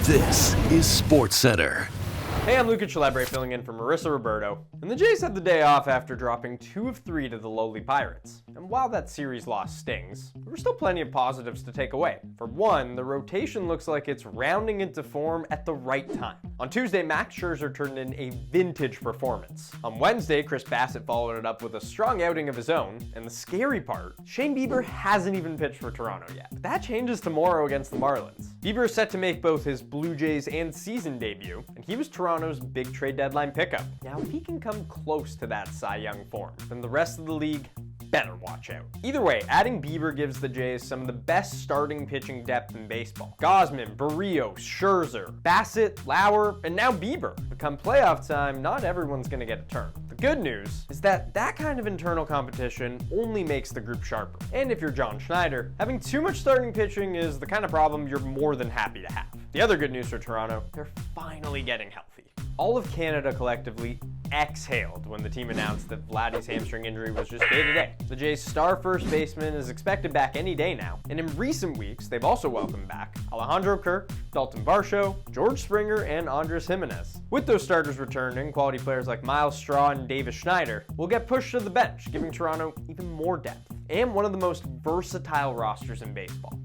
This is Sportscentre. Hey, I'm Luca Celebre filling in for Marissa Roberto, and the Jays had the day off after dropping 2 of 3 to the lowly Pirates. And while that series loss stings, there were still plenty of positives to take away. For one, the rotation looks like it's rounding into form at the right time. On Tuesday, Max Scherzer turned in a vintage performance. On Wednesday, Chris Bassett followed it up with a strong outing of his own, and the scary part, Shane Bieber hasn't even pitched for Toronto yet. But that changes tomorrow against the Marlins. Bieber is set to make both his Blue Jays and season debut, and he was Toronto's big trade deadline pickup. Now, if he can come close to that Cy Young form, then the rest of the league better watch out. Either way, adding Bieber gives the Jays some of the best starting pitching depth in baseball. Gausman, Barrios, Scherzer, Bassett, Lauer, and now Bieber. But come playoff time, not everyone's gonna get a turn. The good news is that kind of internal competition only makes the group sharper. And if you're John Schneider, having too much starting pitching is the kind of problem you're more than happy to have. The other good news for Toronto, they're finally getting healthy. All of Canada collectively exhaled when the team announced that Vladdy's hamstring injury was just day-to-day. The Jays' star first baseman is expected back any day now, and in recent weeks, they've also welcomed back Alejandro Kirk, Dalton Varsho, George Springer, and Andres Gimenez. With those starters returning, quality players like Miles Straw and Davis Schneider will get pushed to the bench, giving Toronto even more depth, and one of the most versatile rosters in baseball.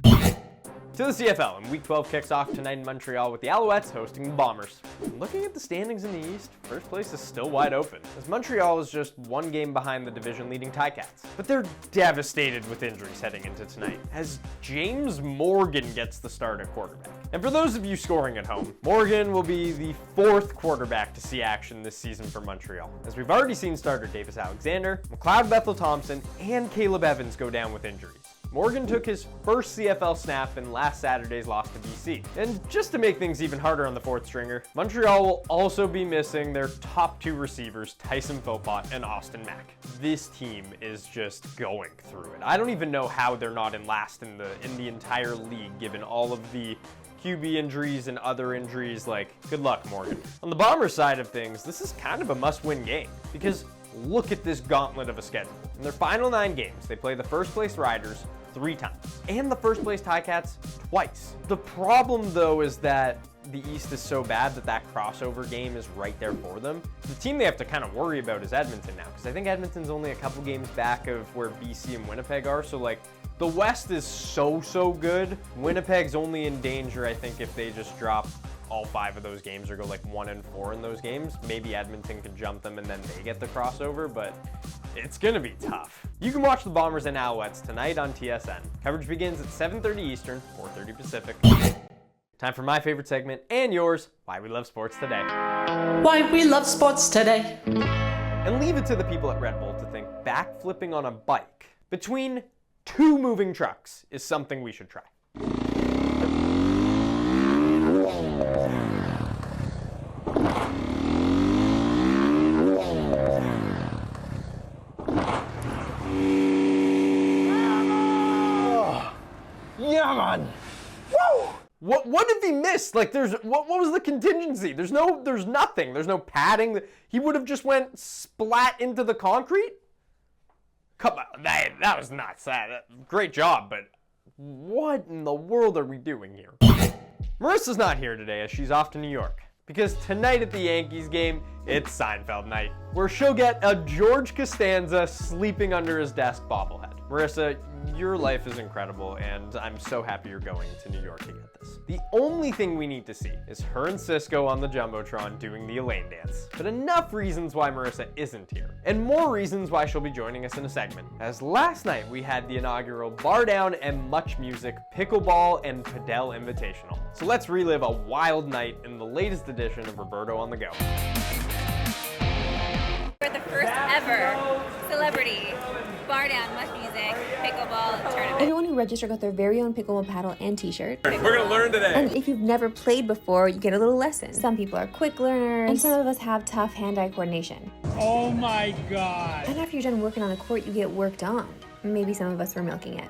To the CFL, and Week 12 kicks off tonight in Montreal with the Alouettes hosting the Bombers. And looking at the standings in the East, first place is still wide open, as Montreal is just one game behind the division-leading Ticats. But they're devastated with injuries heading into tonight, as James Morgan gets the start at quarterback. And for those of you scoring at home, Morgan will be the 4th quarterback to see action this season for Montreal, as we've already seen starter Davis Alexander, McLeod Bethel-Thompson, and Caleb Evans go down with injuries. Morgan took his first CFL snap in last Saturday's loss to BC. And just to make things even harder on the 4th stringer, Montreal will also be missing their top 2 receivers, Tyson Philpott and Austin Mack. This team is just going through it. I don't even know how they're not in last in the entire league, given all of the QB injuries and other injuries. Like, good luck, Morgan. On the Bombers side of things, this is kind of a must-win game, because look at this gauntlet of a schedule. In their final 9 games, they play the first place Riders 3 times, and the first place Ticats twice. The problem, though, is that the East is so bad that crossover game is right there for them. The team they have to kind of worry about is Edmonton now, because I think Edmonton's only a couple games back of where BC and Winnipeg are, so like, the West is so good. Winnipeg's only in danger, I think, if they just drop all 5 of those games or go like 1-4 in those games. Maybe Edmonton can jump them and then they get the crossover, but it's gonna be tough. You can watch the Bombers and Alouettes tonight on TSN. Coverage begins at 7:30 Eastern, 4:30 Pacific. Time for my favorite segment and yours, Why We Love Sports Today. Why we love sports today. And leave it to the people at Red Bull to think backflipping on a bike between 2 moving trucks is something we should try. Yeah, man. Woo! What did he miss? Like, what was the contingency? There's nothing. There's no padding. He would have just went splat into the concrete? Come on, that was nuts. Great job, but what in the world are we doing here? Marissa's not here today, as she's off to New York, because tonight at the Yankees game, it's Seinfeld night, where she'll get a George Costanza sleeping under his desk bobblehead. Marissa, your life is incredible, and I'm so happy you're going to New York to get this. The only thing we need to see is her and Cisco on the Jumbotron doing the Elaine dance. But enough reasons why Marissa isn't here, and more reasons why she'll be joining us in a segment. As last night we had the inaugural Bar Down and Much Music Pickleball and Padel Invitational. So let's relive a wild night in the latest edition of Roberto on the Go. We're the first ever celebrity Bar Down, Much Music, Pickleball tournament. Everyone who registered got their very own pickleball paddle and t-shirt. We're gonna learn today. And if you've never played before, you get a little lesson. Some people are quick learners, and some of us have tough hand-eye coordination. Oh my God. And after you're done working on the court, you get worked on. Maybe some of us were milking it.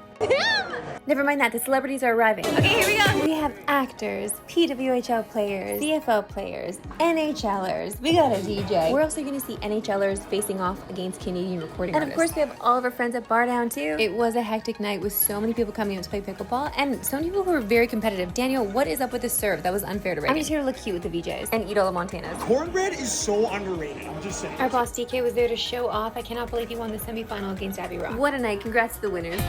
Never mind that, the celebrities are arriving. Okay, here we go. We have actors, PWHL players, CFL players, NHLers. We got a DJ. We're also going to see NHLers facing off against Canadian recording artists. And of course, we have all of our friends at Bar Down too. It was a hectic night with so many people coming out to play pickleball and so many people who were very competitive. Daniel, what is up with this serve? That was unfair to Reagan. I'm just here to look cute with the VJs and eat all the Montanas. Cornbread is so underrated, I'm just saying. Our boss DK was there to show off. I cannot believe he won the semifinal against Abby Rock. What a night. Congrats to the winners.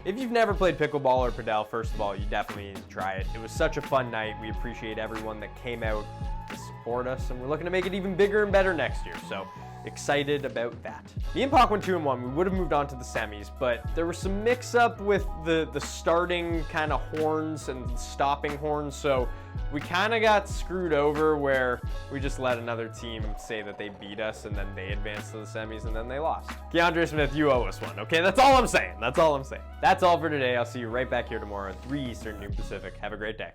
If you've never played pickleball or padel, first of all, you definitely need to try it. It was such a fun night. We appreciate everyone that came out to support us, and we're looking to make it even bigger and better next year, so excited about that. Me and Pac went 2-1. We would have moved on to the semis, but there was some mix-up with the starting kind of horns and stopping horns, so we kind of got screwed over where we just let another team say that they beat us and then they advanced to the semis and then they lost. Keandre Smith, you owe us one, okay? That's all I'm saying. That's all I'm saying. That's all for today. I'll see you right back here tomorrow at 3 Eastern, noon Pacific. Have a great day.